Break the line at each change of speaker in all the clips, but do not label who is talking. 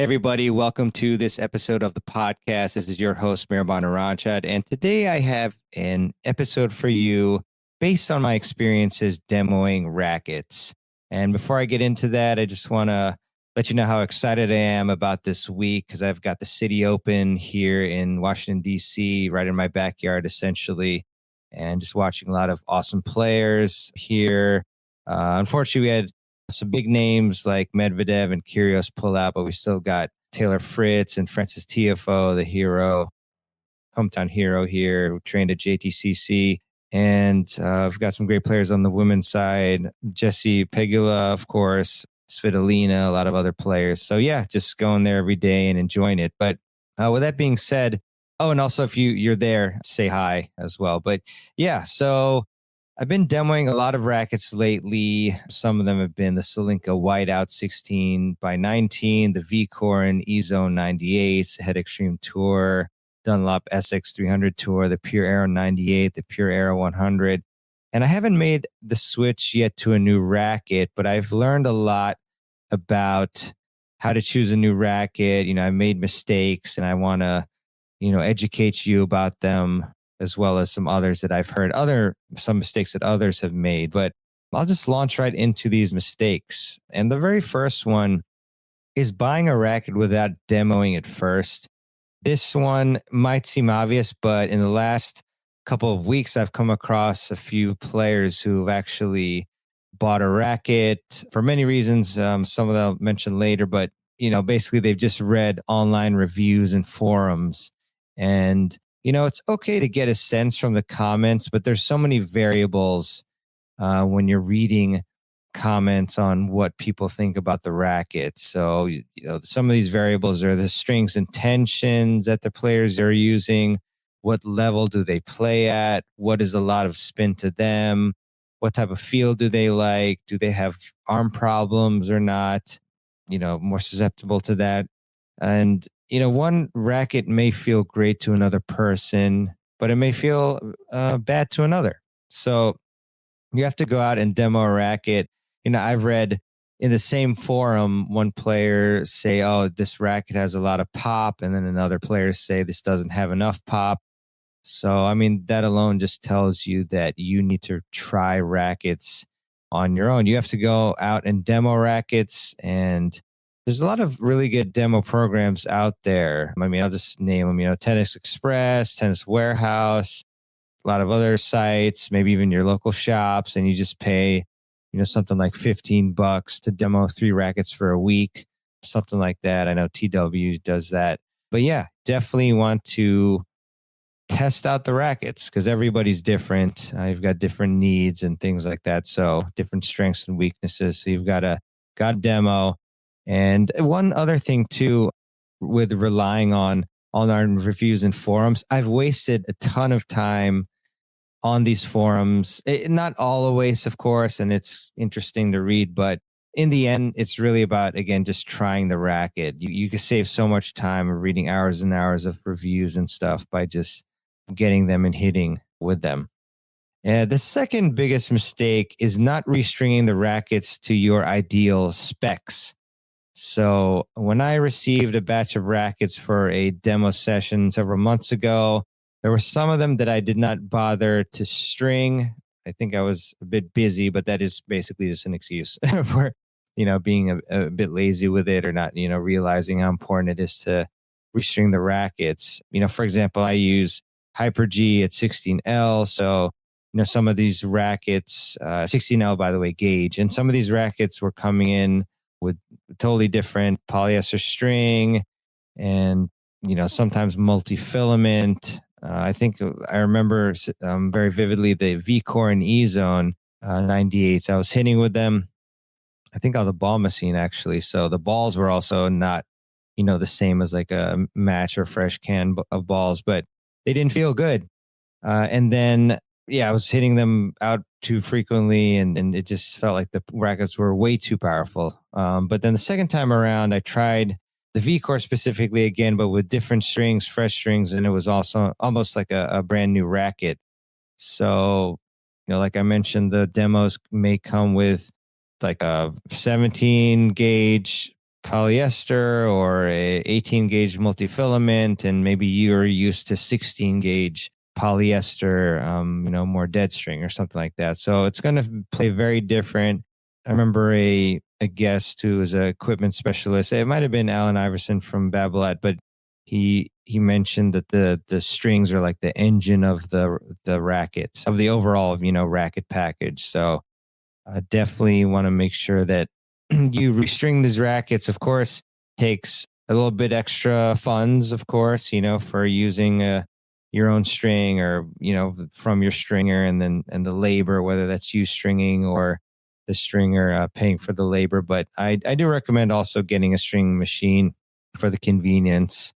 Hey everybody, welcome to this episode of the podcast. This is your host, mehrban, and today I have an episode for you based on my experiences demoing rackets. And before I get into that, I just want to let you know how excited I am about this week because I've got the City Open here in Washington, D.C., right in my backyard, essentially, and just watching a lot of awesome players here. Unfortunately, we had some big names like Medvedev and Kyrgios pull out, but we still got Taylor Fritz and Francis Tiafoe, the hero, hometown hero here, who trained at JTCC. And we've got some great players on the women's side. Jessie Pegula, of course, Svitolina, a lot of other players. So yeah, just going there every day and enjoying it. But with that being said, oh, and also if you're there, say hi as well. But yeah, so I've been demoing a lot of rackets lately. Some of them have been the Salinka Whiteout 16 by 19, the V-Core E-Zone 98, the Head Extreme Tour, Dunlop SX 300 Tour, the Pure Aero 98, the Pure Aero 100. And I haven't made the switch yet to a new racket, but I've learned a lot about how to choose a new racket. I made mistakes and I want to, educate you about them as well as some others that I've heard, some mistakes that others have made. But I'll just launch right into these mistakes. And the very first one is buying a racket without demoing it first. This one might seem obvious, but in the last couple of weeks, I've come across a few players who've actually bought a racket for many reasons. Some of them I'll mention later, but basically they've just read online reviews and forums. And it's okay to get a sense from the comments, but there's so many variables when you're reading comments on what people think about the racket. So, some of these variables are the strings and tensions that the players are using. What level do they play at? What is a lot of spin to them? What type of feel do they like? Do they have arm problems or not? More susceptible to that. And, one racket may feel great to another person, but it may feel bad to another. So you have to go out and demo a racket. I've read in the same forum, one player say, oh, this racket has a lot of pop. And then another player say this doesn't have enough pop. So, that alone just tells you that you need to try rackets on your own. You have to go out and demo rackets, and there's a lot of really good demo programs out there. I'll just name them, Tennis Express, Tennis Warehouse, a lot of other sites, maybe even your local shops, and you just pay, something like $15 to demo 3 rackets for a week, something like that. I know TW does that. But yeah, definitely want to test out the rackets because everybody's different. You've got different needs and things like that. So different strengths and weaknesses. So you've got to demo. And one other thing too, with relying on online reviews and forums, I've wasted a ton of time on these forums. Not all a waste, of course, and it's interesting to read, but in the end, it's really about, again, just trying the racket. You can save so much time of reading hours and hours of reviews and stuff by just getting them and hitting with them. The second biggest mistake is not restringing the rackets to your ideal specs. So when I received a batch of rackets for a demo session several months ago, there were some of them that I did not bother to string. I think I was a bit busy, but that is basically just an excuse for, being a bit lazy with it or not, realizing how important it is to restring the rackets. For example, I use Hyper G at 16L. So, some of these rackets, 16L, by the way, gauge, and some of these rackets were coming in with totally different polyester string and, sometimes multi-filament. I think I remember very vividly the V-Core and E-Zone 98s. I was hitting with them, I think, on the ball machine, actually. So the balls were also not, the same as like a match or fresh can of balls, but they didn't feel good. And then, I was hitting them out too frequently, and it just felt like the rackets were way too powerful. But then the second time around, I tried the V-Core specifically again, but with different strings, fresh strings, and it was also almost like a brand new racket. So, like I mentioned, the demos may come with like a 17 gauge polyester or a 18 gauge multifilament, and maybe you're used to 16 gauge polyester, more dead string or something like that. So it's going to play very different. I remember a guest who was an equipment specialist. It might have been Alan Iverson from Babolat, but he mentioned that the strings are like the engine of the racket, of the overall racket package. So definitely want to make sure that you restring these rackets. Of course, takes a little bit extra funds, of course, for using your own string, or from your stringer, and the labor, whether that's you stringing or the stringer paying for the labor. But I do recommend also getting a string machine for the convenience.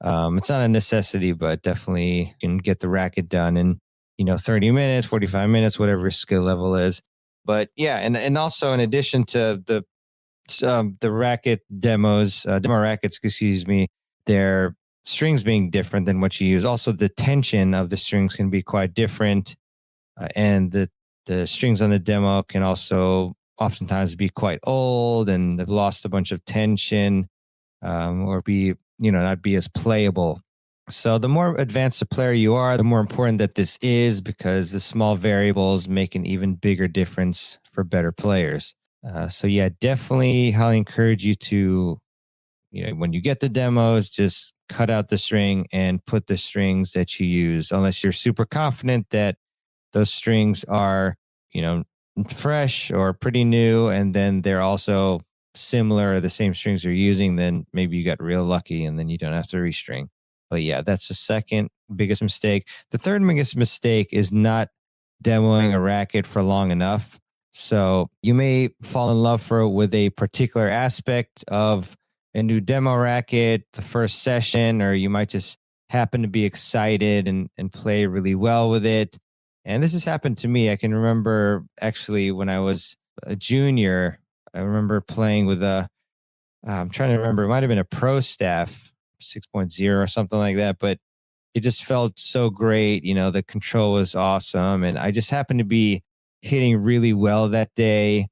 It's not a necessity, but definitely can get the racket done in 30 minutes, 45 minutes, whatever your skill level is. But yeah, and also in addition to the racket demos, demo rackets, excuse me, their strings being different than what you use. Also, the tension of the strings can be quite different, and the strings on the demo can also oftentimes be quite old and they've lost a bunch of tension, or be not be as playable. So the more advanced a player you are, the more important that this is, because the small variables make an even bigger difference for better players. So yeah, definitely highly encourage you to, when you get the demos, just cut out the string and put the strings that you use, unless you're super confident that those strings are, fresh or pretty new, and then they're also similar, the same strings you're using, then maybe you got real lucky and then you don't have to restring. But yeah, that's the second biggest mistake. The third biggest mistake is not demoing a racket for long enough. So you may fall in love with a particular aspect of a new demo racket the first session, or you might just happen to be excited and play really well with it. And this has happened to me. I can remember actually when I was a junior, I remember playing with I'm trying to remember, it might have been a Pro Staff 6.0 or something like that, but it just felt so great. The control was awesome. And I just happened to be hitting really well that day.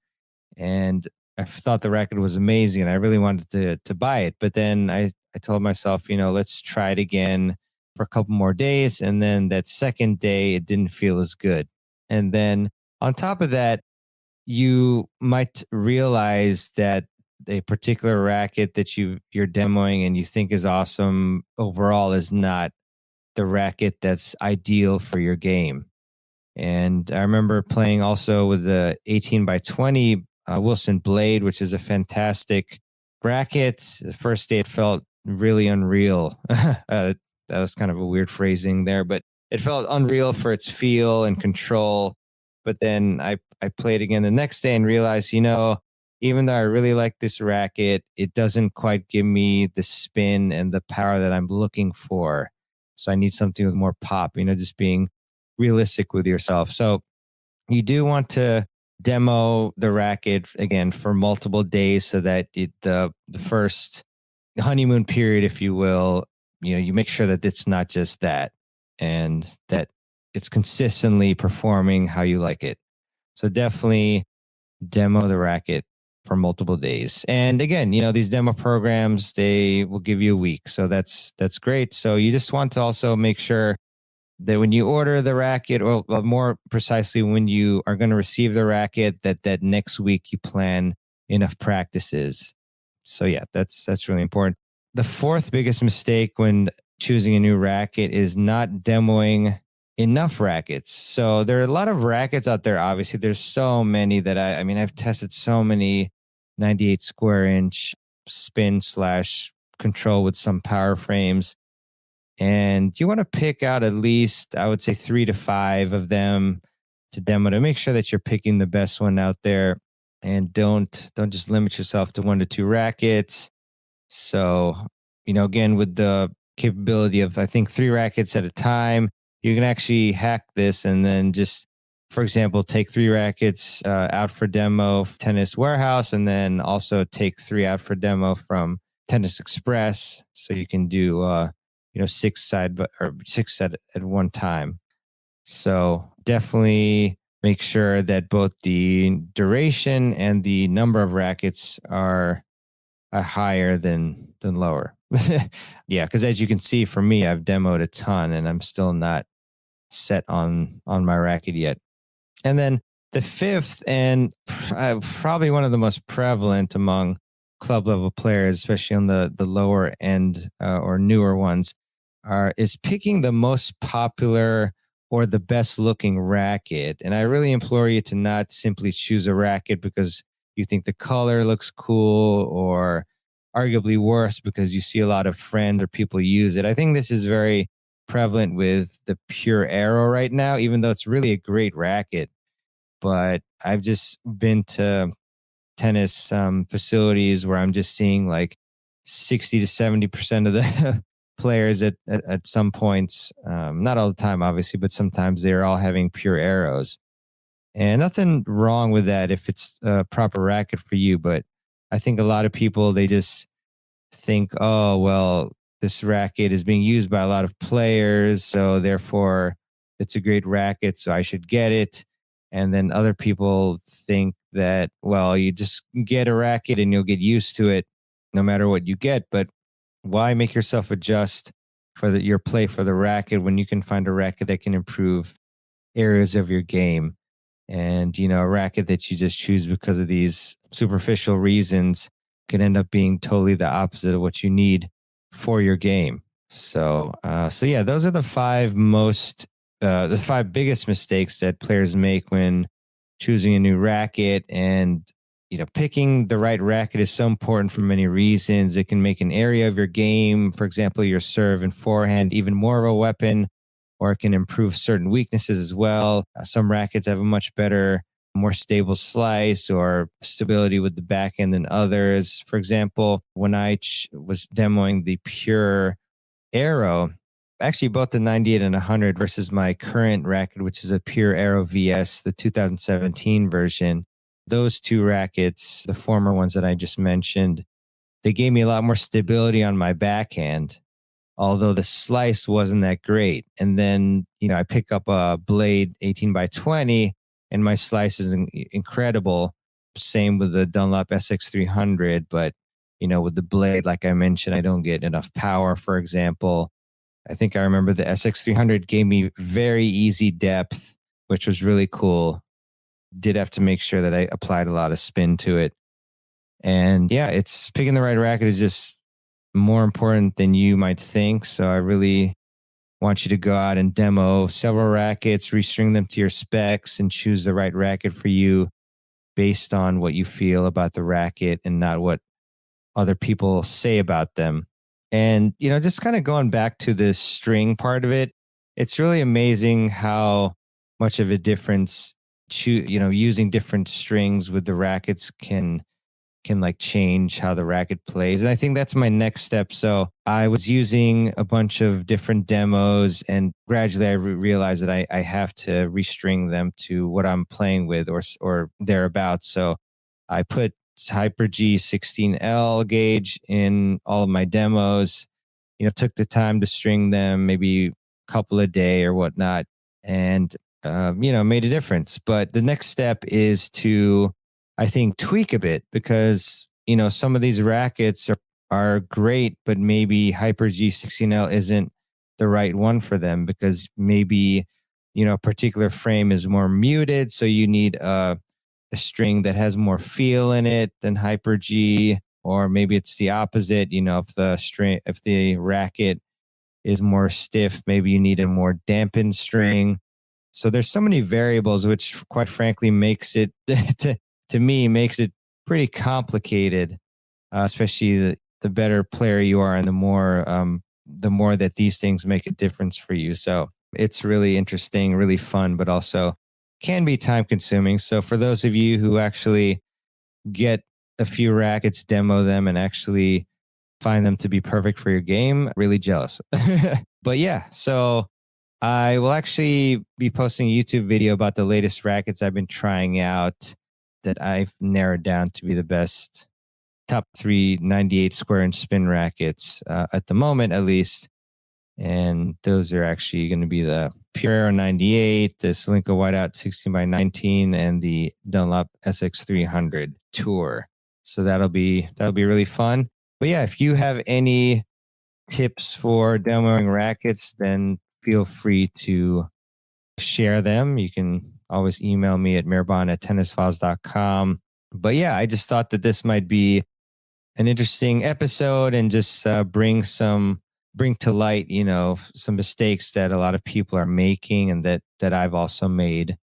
And I thought the racket was amazing and I really wanted to buy it. But then I told myself, let's try it again for a couple more days. And then that second day, it didn't feel as good. And then on top of that, you might realize that a particular racket that you're demoing and you think is awesome overall is not the racket that's ideal for your game. And I remember playing also with the 18 by 20 Wilson Blade, which is a fantastic racket. The first day it felt really unreal. That was kind of a weird phrasing there, but it felt unreal for its feel and control. But then I played again the next day and realized, even though I really like this racket, it doesn't quite give me the spin and the power that I'm looking for. So I need something with more pop, just being realistic with yourself. So you do want to demo the racket again for multiple days, so that the first honeymoon period, if you will, you make sure that it's not just that, and that it's consistently performing how you like it. So definitely demo the racket for multiple days. And again, these demo programs, they will give you a week. So that's great. So you just want to also make sure that when you order the racket, or more precisely, when you are going to receive the racket, that next week you plan enough practices. So yeah, that's really important. The fourth biggest mistake when choosing a new racket is not demoing enough rackets. So there are a lot of rackets out there. Obviously, there's so many that I mean, I've tested so many 98 square inch spin / control with some power frames. And you want to pick out at least, I would say, 3 to 5 of them to demo, to make sure that you're picking the best one out there. And don't just limit yourself to 1 to 2 rackets. So, again, with the capability of, I think, 3 rackets at a time, you can actually hack this and then just, for example, take 3 rackets out for demo Tennis Warehouse, and then also take 3 out for demo from Tennis Express. So you can do 6 at one time. So definitely make sure that both the duration and the number of rackets are higher than lower. Yeah, because as you can see, for me, I've demoed a ton, and I'm still not set on my racket yet. And then the fifth, and probably one of the most prevalent among club level players, especially on the lower end or newer ones, is picking the most popular or the best looking racket. And I really implore you to not simply choose a racket because you think the color looks cool, or arguably worse because you see a lot of friends or people use it. I think this is very prevalent with the Pure Arrow right now, even though it's really a great racket. But I've just been to tennis facilities where I'm just seeing like 60 to 70% of the players at some points, not all the time, obviously, but sometimes they're all having Pure Arrows. And nothing wrong with that if it's a proper racket for you. But I think a lot of people, they just think, oh, well, this racket is being used by a lot of players, so therefore it's a great racket, so I should get it. And then other people think that, well, you just get a racket and you'll get used to it no matter what you get. But why make yourself adjust for your play for the racket when you can find a racket that can improve areas of your game? And, a racket that you just choose because of these superficial reasons can end up being totally the opposite of what you need for your game. So yeah, those are the five biggest mistakes that players make when choosing a new racket. And, picking the right racket is so important for many reasons. It can make an area of your game, for example, your serve and forehand, even more of a weapon, or it can improve certain weaknesses as well. Some rackets have a much better, more stable slice or stability with the backhand than others. For example, when I was demoing the Pure Arrow, actually both the 98 and 100 versus my current racket, which is a Pure Arrow VS, the 2017 version, those two rackets, the former ones that I just mentioned, they gave me a lot more stability on my backhand, although the slice wasn't that great. And then, I pick up a blade 18 by 20 and my slice is incredible. Same with the Dunlop SX300. But, with the blade, like I mentioned, I don't get enough power, for example. I think I remember the SX300 gave me very easy depth, which was really cool. Did have to make sure that I applied a lot of spin to it. And yeah, it's picking the right racket is just more important than you might think. So I really want you to go out and demo several rackets, restring them to your specs, and choose the right racket for you based on what you feel about the racket and not what other people say about them. And, just kind of going back to this string part of it, it's really amazing how much of a difference, using different strings with the rackets can like change how the racket plays. And I think that's my next step. So I was using a bunch of different demos, and gradually I realized that I have to restring them to what I'm playing with or thereabouts. So I put Hyper G 16L gauge in all of my demos, took the time to string them maybe a couple a day or whatnot, and, made a difference. But the next step is to, I think, tweak a bit because, some of these rackets are great, but maybe Hyper G 16L isn't the right one for them because maybe, a particular frame is more muted. So you need a string that has more feel in it than Hyper G, or maybe it's the opposite. If the racket is more stiff, maybe you need a more dampened string. So there's so many variables, which quite frankly makes it to me makes it pretty complicated, especially the better player you are and the more that these things make a difference for you. So it's really interesting, really fun, but also can be time consuming. So for those of you who actually get a few rackets, demo them, and actually find them to be perfect for your game, really jealous. But yeah, so I will actually be posting a YouTube video about the latest rackets I've been trying out that I've narrowed down to be the best top 3 98 square inch spin rackets at the moment, at least. And those are actually going to be the Pure Aero 98, the Solinka Whiteout 16 by 19, and the Dunlop SX300 Tour. So that'll be really fun. But yeah, if you have any tips for demoing rackets, then feel free to share them. You can always email me at mehrban@tennisfiles.com. But yeah, I just thought that this might be an interesting episode and just bring to light, some mistakes that a lot of people are making and that I've also made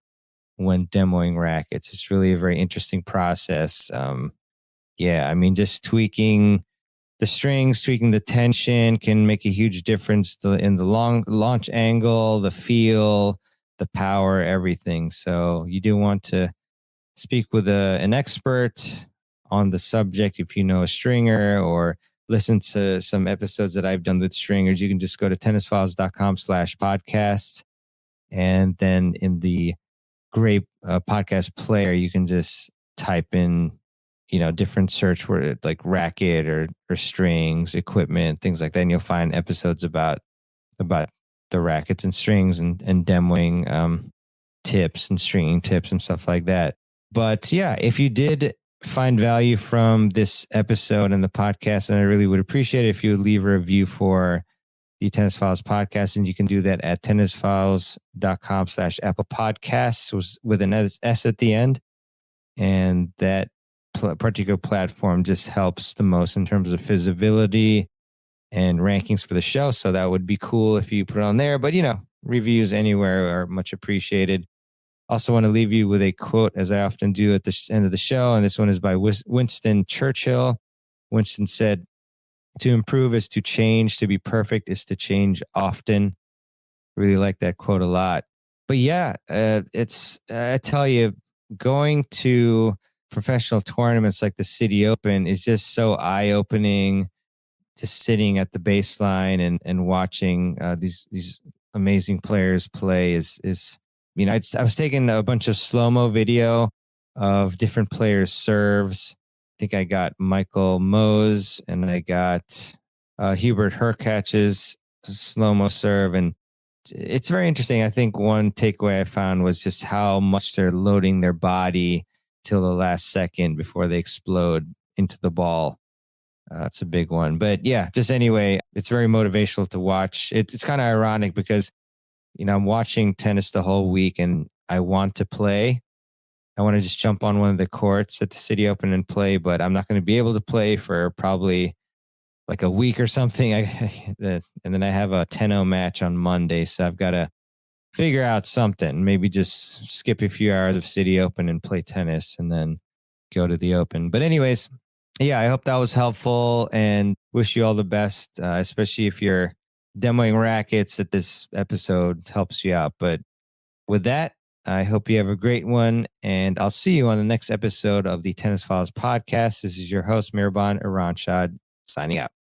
when demoing rackets. It's really a very interesting process. Yeah, I mean, just tweaking the strings, tweaking the tension can make a huge difference in the launch angle, the feel, the power, everything. So you do want to speak with an expert on the subject if you know a stringer, or listen to some episodes that I've done with stringers. You can just go to tennisfiles.com/podcast. And then in the great podcast player, you can just type in, different search word like racket or strings, equipment, things like that. And you'll find episodes about the rackets and strings and demoing tips and stringing tips and stuff like that. But yeah, if you did find value from this episode and the podcast, and I really would appreciate it if you would leave a review for the Tennis Files podcast. And you can do that at tennisfiles.com/Apple Podcasts with an S at the end. And that particular platform just helps the most in terms of visibility and rankings for the show. So that would be cool if you put it on there. But, reviews anywhere are much appreciated. Also want to leave you with a quote, as I often do at the end of the show. And this one is by Winston Churchill. Winston said, "To improve is to change. To be perfect is to change often." Really like that quote a lot. But yeah, I tell you, going to professional tournaments like the City Open is just so eye-opening. Just sitting at the baseline and watching these amazing players play is I was taking a bunch of slow-mo video of different players' serves. I think I got Michael Mose and I got Hubert Hurkacz's slow-mo serve, and it's very interesting. I think one takeaway I found was just how much they're loading their body till the last second before they explode into the ball. It's a big one. But yeah, just anyway, it's very motivational to watch. It's kind of ironic because, I'm watching tennis the whole week and I want to play. I want to just jump on one of the courts at the City Open and play, but I'm not going to be able to play for probably like a week or something. And then I have a 10-0 match on Monday. So I've got to figure out something, maybe just skip a few hours of City Open and play tennis and then go to the Open. But anyways, yeah, I hope that was helpful and wish you all the best, especially if you're demoing rackets, that this episode helps you out. But with that, I hope you have a great one, and I'll see you on the next episode of the Tennis Files podcast. This is your host, Mehrban Iranshad, signing out.